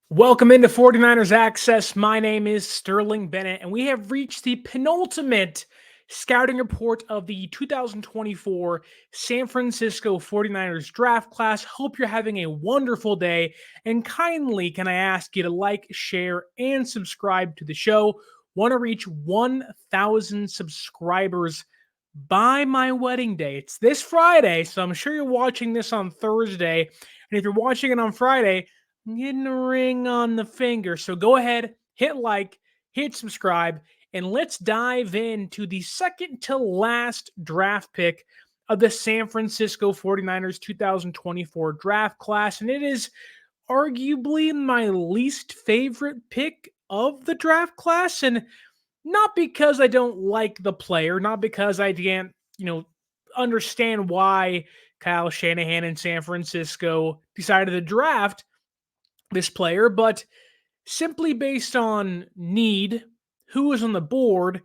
Welcome into 49ers Access. My name is Sterling Bennett, and we have reached the penultimate scouting report of the 2024 San Francisco 49ers draft class. Hope you're having a wonderful day, and kindly can I ask you to like, share, and subscribe to the show. Want to reach 1,000 subscribers by my wedding day. It's this Friday, so I'm sure you're watching this on Thursday, and if you're watching it on Friday, getting a ring on the finger. So go ahead, hit like, hit subscribe, and let's dive into the second to last draft pick of the San Francisco 49ers 2024 draft class. And it is arguably my least favorite pick of the draft class. And not because I don't like the player, not because I can't, understand why Kyle Shanahan in San Francisco decided to draft this player, but simply based on need, who is on the board,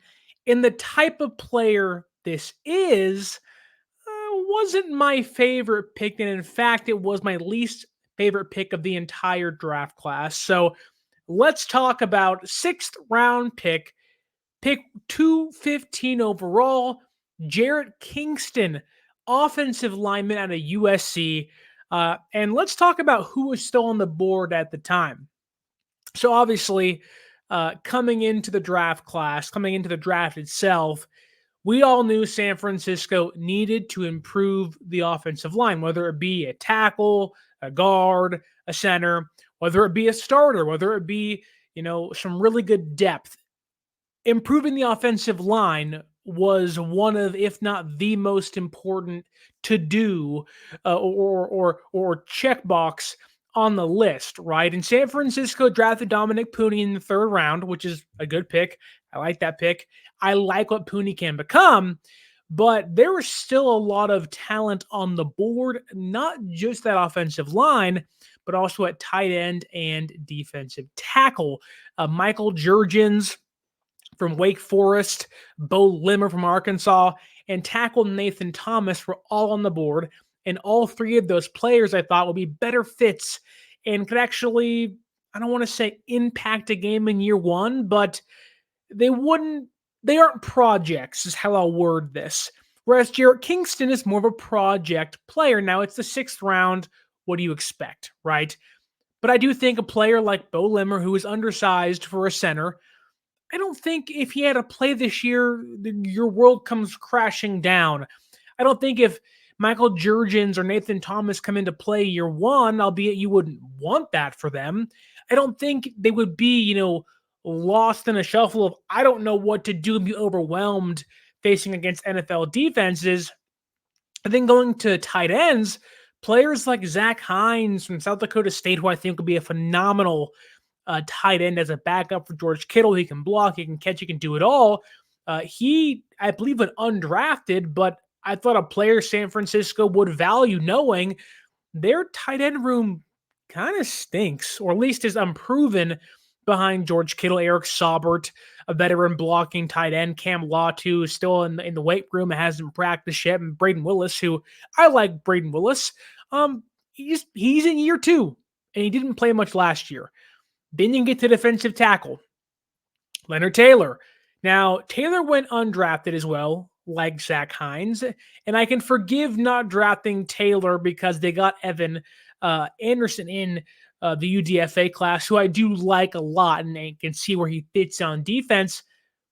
and the type of player this is, wasn't my favorite pick. And in fact, it was my least favorite pick of the entire draft class. So let's talk about sixth round pick 215 overall, Jarrett Kingston, offensive lineman out of USC. And let's talk about who was still on the board at the time. So obviously, coming into the draft class, coming into the draft itself, we all knew San Francisco needed to improve the offensive line, whether it be a tackle, a guard, a center, whether it be a starter, whether it be, some really good depth. Improving the offensive line was one of, if not the most important to do or checkbox on the list, right? And San Francisco drafted Dominic Purdy in the third round, which is a good pick. I like that pick. I like what Purdy can become, but there was still a lot of talent on the board, not just that offensive line, but also at tight end and defensive tackle. Michael Jurgens from Wake Forest, Bo Limmer from Arkansas, and tackle Nathan Thomas were all on the board. And all three of those players I thought would be better fits and could actually, I don't want to say impact a game in year one, but they aren't projects, is how I'll word this. Whereas Jarrett Kingston is more of a project player. Now it's the sixth round. What do you expect, right? But I do think a player like Bo Limmer, who is undersized for a center, I don't think if he had to play this year, your world comes crashing down. I don't think if Michael Jurgens or Nathan Thomas come into play year one, albeit you wouldn't want that for them, I don't think they would be, lost in a shuffle of, I don't know what to do and be overwhelmed facing against NFL defenses. And then going to tight ends, players like Zach Hines from South Dakota State, who I think would be a phenomenal tight end as a backup for George Kittle. He can block, he can catch, he can do it all. He, I believe, went undrafted, but I thought a player San Francisco would value, knowing their tight end room kind of stinks, or at least is unproven behind George Kittle. Eric Saubert, a veteran blocking tight end. Cam Latu is still in the weight room and hasn't practiced yet. And Braden Willis, who I like Braden Willis, he's in year two, and he didn't play much last year. Then you get to defensive tackle, Leonard Taylor. Now, Taylor went undrafted as well, like Zach Hines, and I can forgive not drafting Taylor because they got Evan Anderson in the UDFA class, who I do like a lot, and I can see where he fits on defense.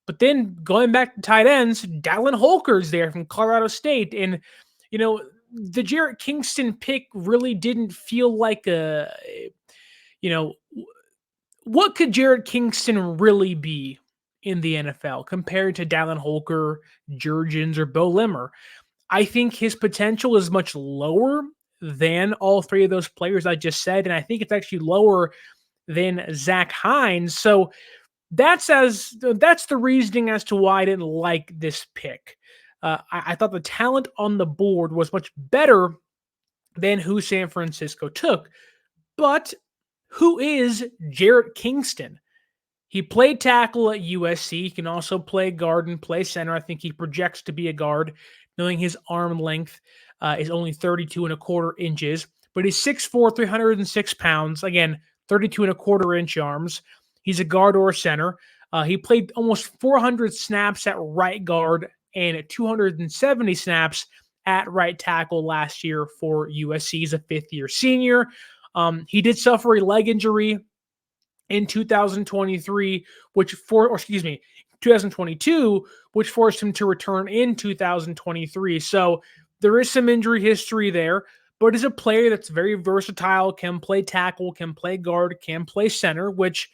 But then going back to tight ends, Dallin Holker's there from Colorado State, and the Jarrett Kingston pick really didn't feel like what could Jarrett Kingston really be in the NFL compared to Dallin Holker, Jurgens, or Bo Limmer? I think his potential is much lower than all three of those players I just said, and I think it's actually lower than Zach Hines. So that's the reasoning as to why I didn't like this pick. I thought the talent on the board was much better than who San Francisco took. But who is Jarrett Kingston? He played tackle at USC. He can also play guard and play center. I think he projects to be a guard, knowing his arm length is only 32 and a quarter inches. But he's 6'4", 306 pounds. Again, 32 and a quarter inch arms. He's a guard or a center. He played almost 400 snaps at right guard and 270 snaps at right tackle last year for USC. He's a fifth-year senior. He did suffer a leg injury in 2023, 2022, which forced him to return in 2023. So there is some injury history there, but is a player that's very versatile, can play tackle, can play guard, can play center, which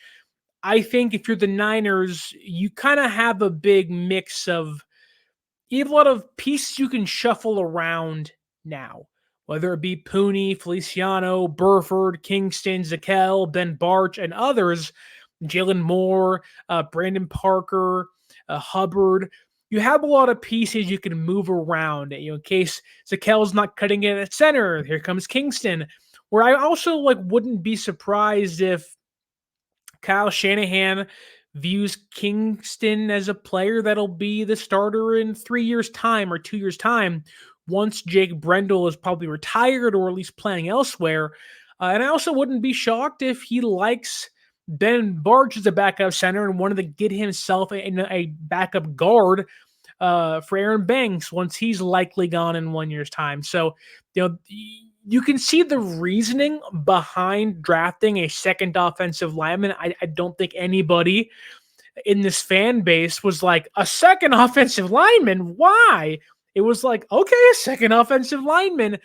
I think if you're the Niners, you kind of have a big mix of, you have a lot of pieces you can shuffle around now, whether it be Pooney, Feliciano, Burford, Kingston, Zakel, Ben Barch, and others, Jalen Moore, Brandon Parker, Hubbard. You have a lot of pieces you can move around. In case Zakel's not cutting it at center, here comes Kingston. Where I also wouldn't be surprised if Kyle Shanahan views Kingston as a player that'll be the starter in 3 years' time or 2 years' time once Jake Brendel is probably retired or at least playing elsewhere. And I also wouldn't be shocked if he likes Ben Barch as a backup center and wanted to get himself a backup guard for Aaron Banks once he's likely gone in 1 year's time. So, you can see the reasoning behind drafting a second offensive lineman. I don't think anybody in this fan base was like, a second offensive lineman? Why? It was like, okay, a second offensive lineman.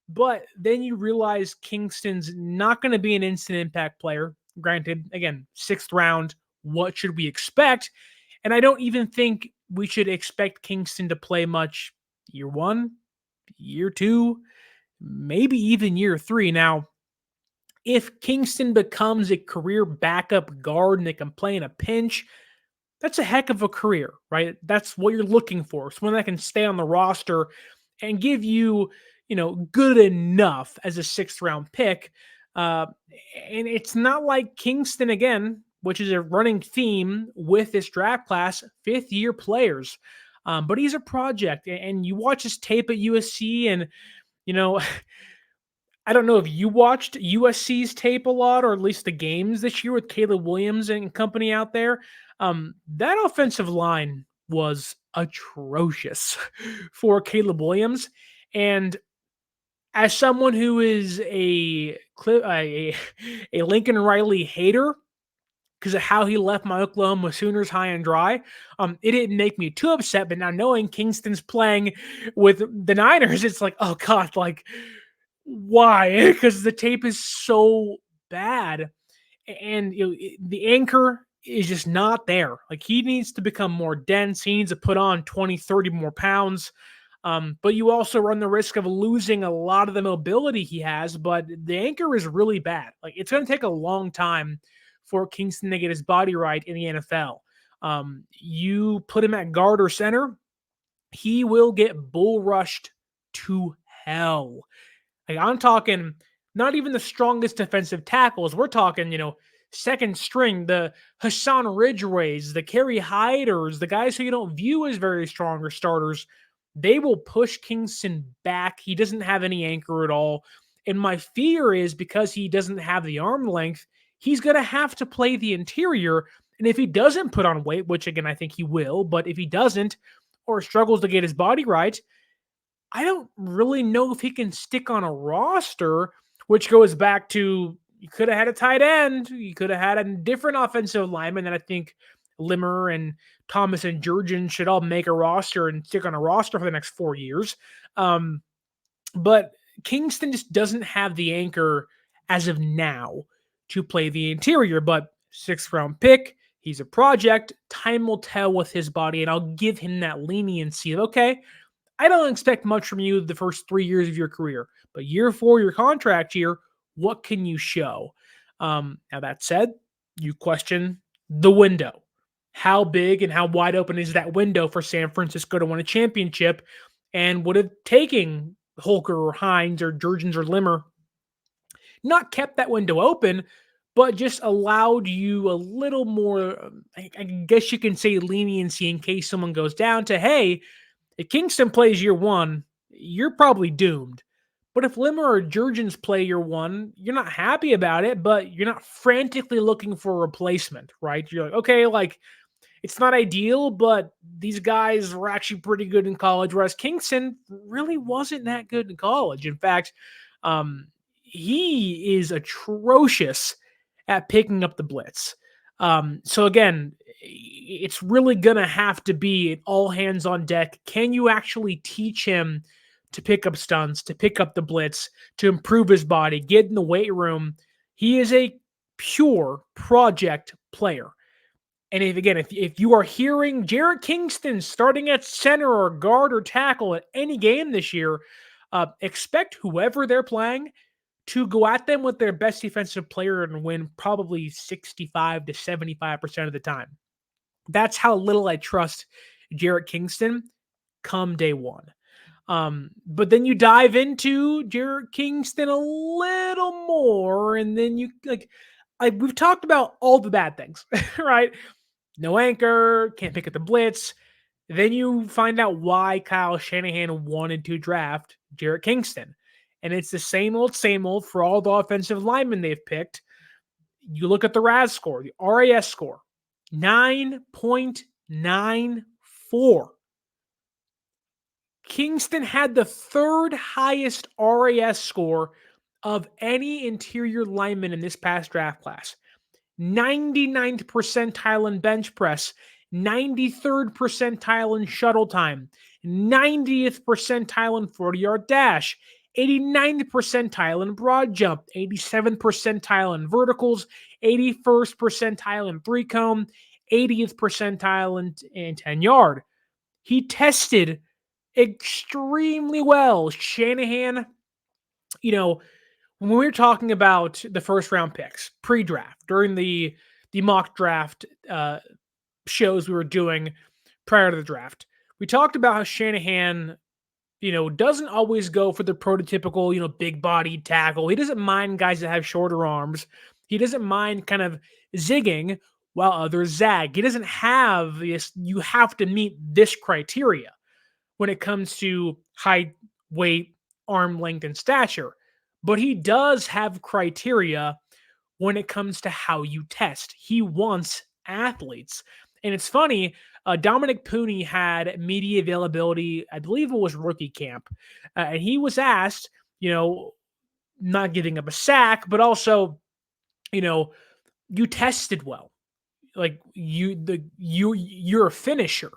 But then you realize Kingston's not going to be an instant impact player. Granted, again, 6th round, what should we expect? And I don't even think we should expect Kingston to play much year 1, year 2, maybe even year 3. Now, if Kingston becomes a career backup guard and they can play in a pinch, that's a heck of a career, right? That's what you're looking for. Someone that can stay on the roster and give you, good enough as a 6th round pick. And it's not like Kingston, again, which is a running theme with this draft class, 5th-year players. But he's a project. And you watch his tape at USC and, I don't know if you watched USC's tape a lot, or at least the games this year with Caleb Williams and company out there. That offensive line was atrocious for Caleb Williams. And as someone who is a Lincoln Riley hater because of how he left my Oklahoma Sooners high and dry, it didn't make me too upset. But now knowing Kingston's playing with the Niners, it's like, oh God, why? Because the tape is so bad. And the anchor is just not there. He needs to become more dense. He needs to put on 20, 30 more pounds. But you also run the risk of losing a lot of the mobility he has. But the anchor is really bad. It's going to take a long time for Kingston to get his body right in the NFL. You put him at guard or center, he will get bull rushed to hell. I'm talking not even the strongest defensive tackles. We're talking, second string, the Hassan Ridgeways, the Kerry Hyders, the guys who you don't view as very strong or starters. They will push Kingston back. He doesn't have any anchor at all. And my fear is because he doesn't have the arm length, he's going to have to play the interior. And if he doesn't put on weight, which again, I think he will, but if he doesn't or struggles to get his body right, I don't really know if he can stick on a roster, which goes back to you could have had a tight end. You could have had a different offensive lineman. And I think Limmer and Thomas and Jurgen should all make a roster and stick on a roster for the next 4 years. But Kingston just doesn't have the anchor as of now to play the interior. But 6th round pick, he's a project. Time will tell with his body, and I'll give him that leniency of, okay, I don't expect much from you the first 3 years of your career, but year 4, your contract year, what can you show? Now that said, you question the window. How big and how wide open is that window for San Francisco to win a championship? And would have taken Holker or Hines or Jurgens or Limmer not kept that window open, but just allowed you a little more, I guess you can say, leniency in case someone goes down to, hey, if Kingston plays year 1, you're probably doomed. But if Limmer or Jurgens play year one, you're not happy about it, but you're not frantically looking for a replacement, right? You're like, okay, like it's not ideal, but these guys were actually pretty good in college, whereas Kingston really wasn't that good in college. In fact, he is atrocious at picking up the blitz. So again, it's really gonna have to be an all hands on deck. Can you actually teach him to pick up stunts, to pick up the blitz, to improve his body, get in the weight room? He is a pure project player. And if you are hearing Jarrett Kingston starting at center or guard or tackle at any game this year, expect whoever they're playing to go at them with their best defensive player and win probably 65 to 75% of the time. That's how little I trust Jarrett Kingston come day one. But then you dive into Jarrett Kingston a little more, and then you we've talked about all the bad things, right? No anchor, can't pick up the blitz. Then you find out why Kyle Shanahan wanted to draft Jarrett Kingston. And it's the same old for all the offensive linemen they've picked. You look at the RAS score, the RAS score, 9.94. Kingston had the third highest RAS score of any interior lineman in this past draft class. 99th percentile in bench press, 93rd percentile in shuttle time, 90th percentile in 40-yard dash, 89th percentile in broad jump, 87th percentile in verticals, 81st percentile in three cone, 80th percentile in 10-yard. He tested extremely well. Shanahan, when we were talking about the first round picks pre-draft during the mock draft shows we were doing prior to the draft, we talked about how Shanahan, doesn't always go for the prototypical, big bodied tackle. He doesn't mind guys that have shorter arms. He doesn't mind kind of zigging while others zag. He doesn't have this, you have to meet this criteria when it comes to height, weight, arm length, and stature. But he does have criteria when it comes to how you test. He wants athletes. And it's funny, Dominic Puni had media availability, I believe it was rookie camp. And he was asked, not giving up a sack, but also, you tested well. Like you're a finisher.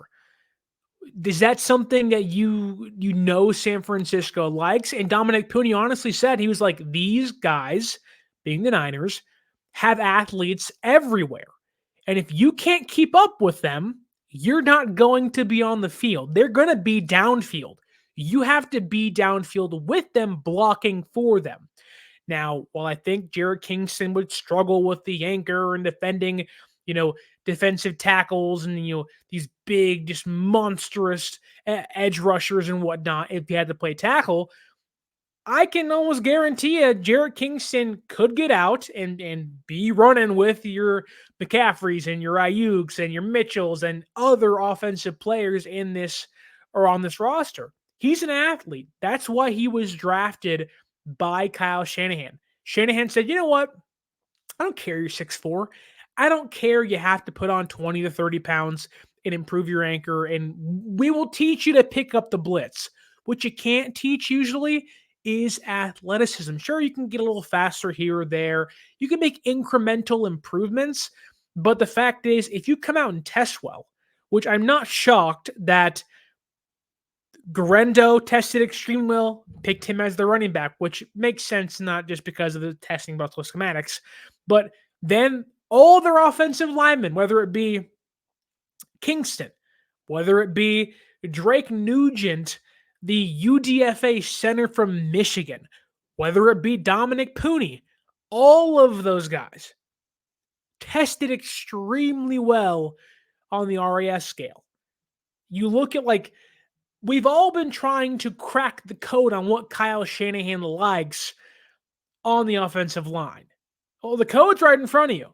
Is that something that San Francisco likes? And Dominic Puni honestly said, he was like, these guys, being the Niners, have athletes everywhere. And if you can't keep up with them, you're not going to be on the field. They're going to be downfield. You have to be downfield with them, blocking for them. Now, while I think Jarrett Kingston would struggle with the anchor and defending, defensive tackles and, these big, just monstrous edge rushers and whatnot, if he had to play tackle, I can almost guarantee you Jarrett Kingston could get out and be running with your McCaffreys and your Aiyuks and your Mitchells and other offensive players in this or on this roster. He's an athlete. That's why he was drafted by Kyle Shanahan. Shanahan said, you know what? I don't care you're 6'4". I don't care you have to put on 20 to 30 pounds and improve your anchor, and we will teach you to pick up the blitz. What you can't teach usually is athleticism. Sure, you can get a little faster here or there. You can make incremental improvements, but the fact is, if you come out and test well, which I'm not shocked that Garendo tested extremely well, picked him as the running back, which makes sense, not just because of the testing about the schematics, but then all their offensive linemen, whether it be Kingston, whether it be Drake Nugent, the UDFA center from Michigan, whether it be Dominic Puni, all of those guys tested extremely well on the RAS scale. You look at we've all been trying to crack the code on what Kyle Shanahan likes on the offensive line. Well, the code's right in front of you.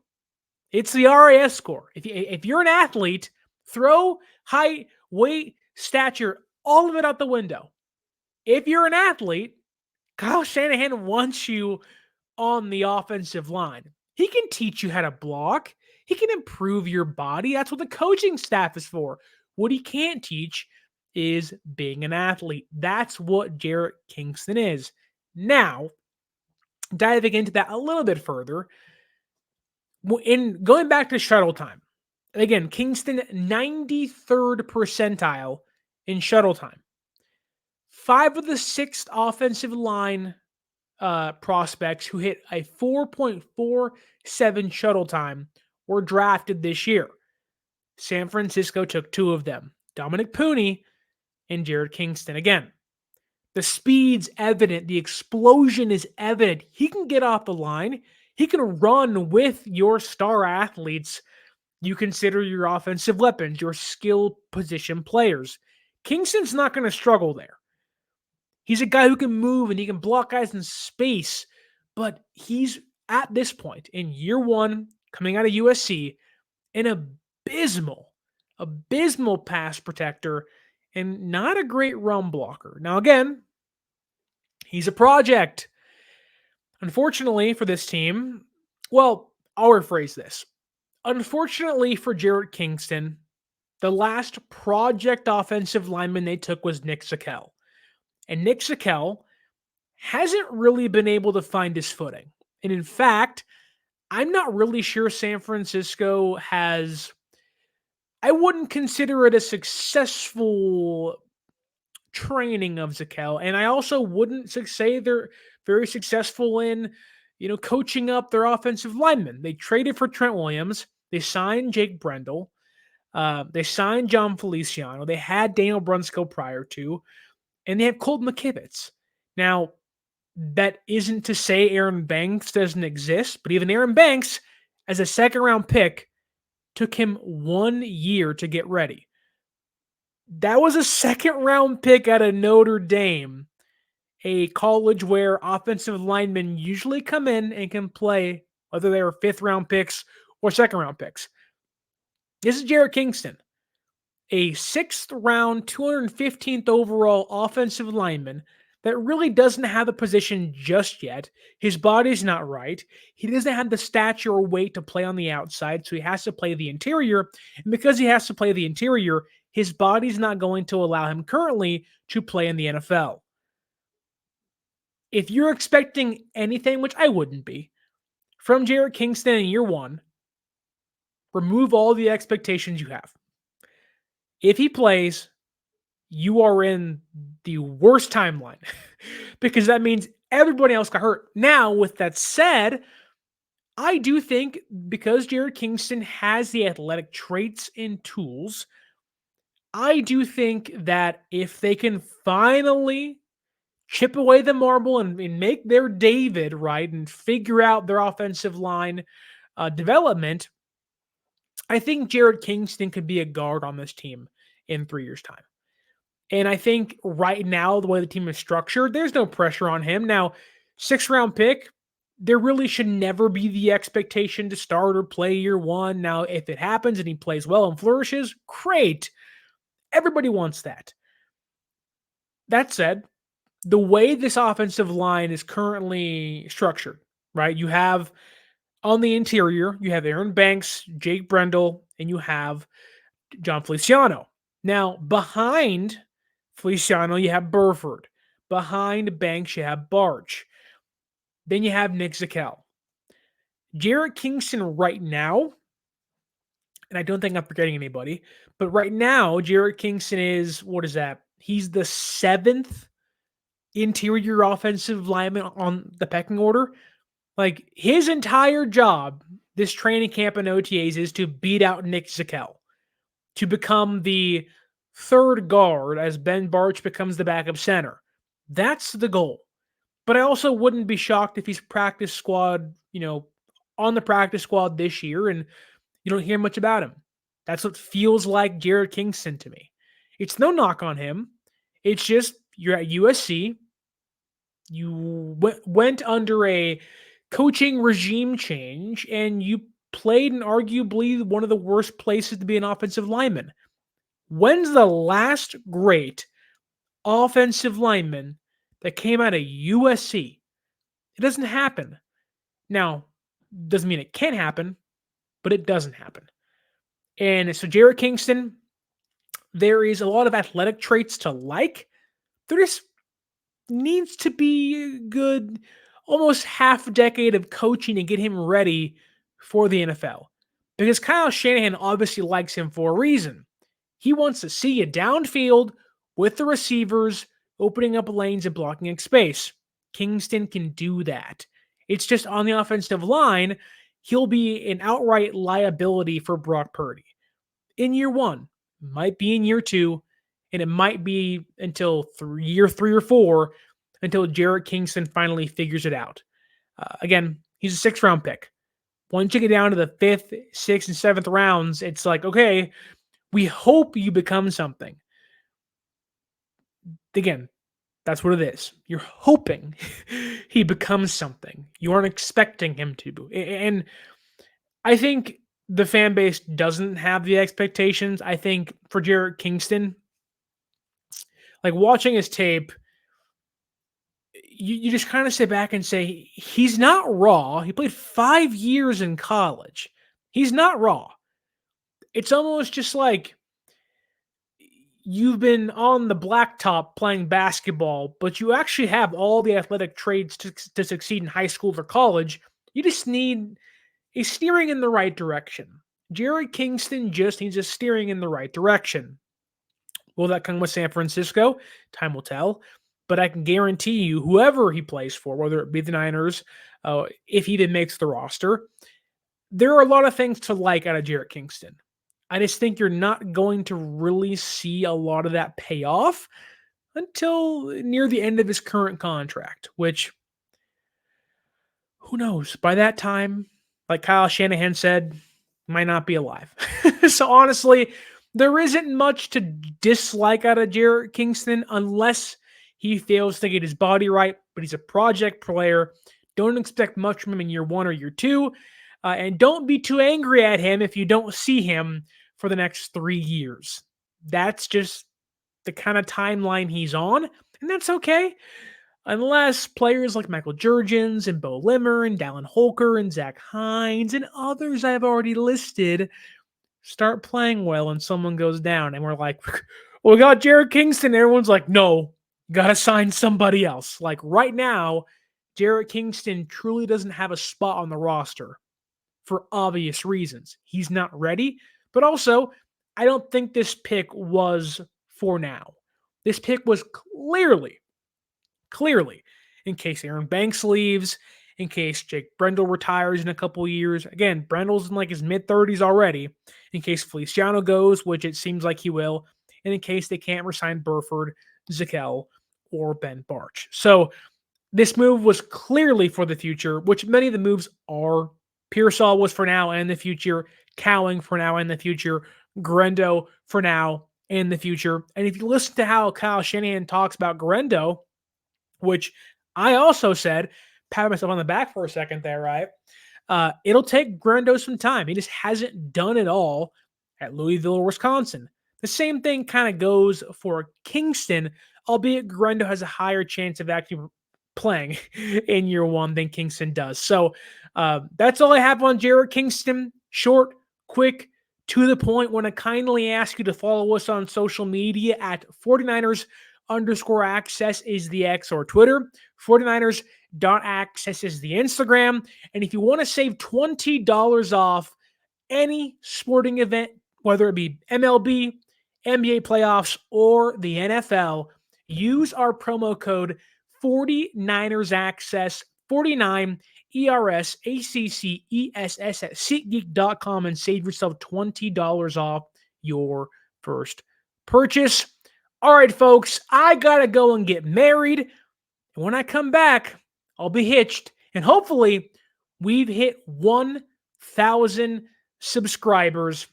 It's the RAS score. If you're an athlete, throw height, weight, stature, all of it out the window. If you're an athlete, Kyle Shanahan wants you on the offensive line. He can teach you how to block. He can improve your body. That's what the coaching staff is for. What he can't teach is being an athlete. That's what Jarrett Kingston is. Now, diving into that a little bit further, in going back to shuttle time, again, Kingston 93rd percentile in shuttle time. 5 of the 6 offensive line prospects who hit a 4.47 shuttle time were drafted this year. San Francisco took 2 of them, Dominic Puni and Jarrett Kingston. Again, the speed's evident. The explosion is evident. He can get off the line. He can run with your star athletes you consider your offensive weapons, your skill position players. Kingston's not going to struggle there. He's a guy who can move and he can block guys in space, but he's at this point in year 1, coming out of USC, an abysmal pass protector and not a great run blocker. Now, again, he's a project. Unfortunately for this team, well, I'll rephrase this. Unfortunately for Jarrett Kingston, the last project offensive lineman they took was Nick Zakelj. And Nick Zakelj hasn't really been able to find his footing. And in fact, I'm not really sure San Francisco has, I wouldn't consider it a successful training of Zakelj. And I also wouldn't say they're very successful in, coaching up their offensive linemen. They traded for Trent Williams. They signed Jake Brendel. They signed John Feliciano. They had Daniel Brunskill prior to, and they have Colt McKivitz. Now, that isn't to say Aaron Banks doesn't exist, but even Aaron Banks, as a second-round pick, took him 1 year to get ready. That was a second-round pick out of Notre Dame, a college where offensive linemen usually come in and can play, whether they are fifth-round picks or second-round picks. This is Jarrett Kingston, a 6th-round, 215th overall offensive lineman that really doesn't have the position just yet. His body's not right. He doesn't have the stature or weight to play on the outside, so he has to play the interior. And because he has to play the interior, his body's not going to allow him currently to play in the NFL. If you're expecting anything, which I wouldn't be, from Jarrett Kingston in year 1, remove all the expectations you have. If he plays, you are in the worst timeline because that means everybody else got hurt. Now, with that said, I do think because Jarrett Kingston has the athletic traits and tools, I do think that if they can finally chip away the marble and make their David right and figure out their offensive line development, I think Jarrett Kingston could be a guard on this team in 3 years' time. And I think right now, the way the team is structured, there's no pressure on him. Now, 6th-round pick, there really should never be the expectation to start or play year 1. Now, if it happens and he plays well and flourishes, great. Everybody wants that. That said, the way this offensive line is currently structured, right? You have on the interior, you have Aaron Banks, Jake Brendel, and you have John Feliciano. Now, behind Feliciano, you have Burford. Behind Banks, you have Barch. Then you have Nick Zakelj. Jarrett Kingston right now, and I don't think I'm forgetting anybody, but right now, Jarrett Kingston is, what is that? He's the 7th interior offensive lineman on the pecking order. Like, his entire job this training camp and OTAs is to beat out Nick Zakelj, to become the 3rd guard as Ben Barch becomes the backup center. That's the goal. But I also wouldn't be shocked if he's practice squad, on the practice squad this year and you don't hear much about him. That's what feels like Jarrett Kingston to me. It's no knock on him. It's just you're at USC. You went under a coaching regime change and you played in arguably one of the worst places to be an offensive lineman. When's the last great offensive lineman that came out of USC. It doesn't happen. Now, doesn't mean it can't happen, but it doesn't happen. And so Jarrett Kingston, there is a lot of athletic traits to like. There just needs to be a good almost half a decade of coaching to get him ready for the NFL. Because Kyle Shanahan obviously likes him for a reason. He wants to see you downfield with the receivers, opening up lanes and blocking in space. Kingston can do that. It's just on the offensive line, he'll be an outright liability for Brock Purdy. In year one, might be in year two, and it might be until year 3 or 4 until Jarrett Kingston finally figures it out. Again, he's a 6th-round pick. Once you get down to the 5th, 6th, and 7th rounds, it's like, okay, we hope you become something. Again, that's what it is. You're hoping he becomes something. You aren't expecting him to. And I think the fan base doesn't have the expectations. I think for Jarrett Kingston, like watching his tape, you just kind of sit back and say, he's not raw. He played 5 years in college. He's not raw. It's almost just like you've been on the blacktop playing basketball, but you actually have all the athletic traits to succeed in high school or college. You just need a steering in the right direction. Jarrett Kingston just needs a steering in the right direction. Will that come with San Francisco? Time will tell. But I can guarantee you, whoever he plays for, whether it be the Niners, if he even makes the roster, there are a lot of things to like out of Jarrett Kingston. I just think you're not going to really see a lot of that pay off until near the end of his current contract, which, who knows? By that time, like Kyle Shanahan said, might not be alive. So honestly, there isn't much to dislike out of Jarrett Kingston unless he fails to get his body right, but he's a project player. Don't expect much from him in year 1 or year 2. And don't be too angry at him if you don't see him for the next 3 years. That's just the kind of timeline he's on, and that's okay. Unless players like Michael Jurgens and Bo Limmer and Dallin Holker and Zach Hines and others I've already listed start playing well and someone goes down and we're like, well, we got Jarrett Kingston. Everyone's like, no, got to sign somebody else. Like right now, Jarrett Kingston truly doesn't have a spot on the roster for obvious reasons. He's not ready, but also I don't think this pick was for now. This pick was clearly, in case Aaron Banks leaves, in case Jake Brendel retires in a couple years. Again, Brendel's in like his mid-30s already. In case Feliciano goes, which it seems like he will, and in case they can't resign Burford, Zakel, or Ben Barch. So this move was clearly for the future, which many of the moves are. Pearsall was for now and the future. Cowing for now and the future. Grendo for now and the future. And if you listen to how Kyle Shanahan talks about Grendo, which I also said, pat myself on the back for a second there, right? It'll take Grendo some time. He just hasn't done it all at Louisville or Wisconsin. The same thing kind of goes for Kingston, albeit Grendo has a higher chance of actually playing in year 1 than Kingston does. So that's all I have on Jarrett Kingston. Short, quick, to the point. Want to kindly ask you to follow us on social media at 49ers_access is the X or Twitter. 49ers.access is the Instagram. And if you want to save $20 off any sporting event, whether it be MLB, NBA playoffs, or the NFL, use our promo code 49ersaccess, 49 ERSACCESS at SeatGeek.com and save yourself $20 off your first purchase. All right, folks, I got to go and get married. And when I come back, I'll be hitched. And hopefully, we've hit 1,000 subscribers.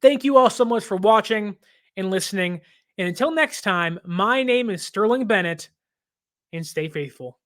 Thank you all so much for watching and listening. And until next time, my name is Sterling Bennett, and stay faithful.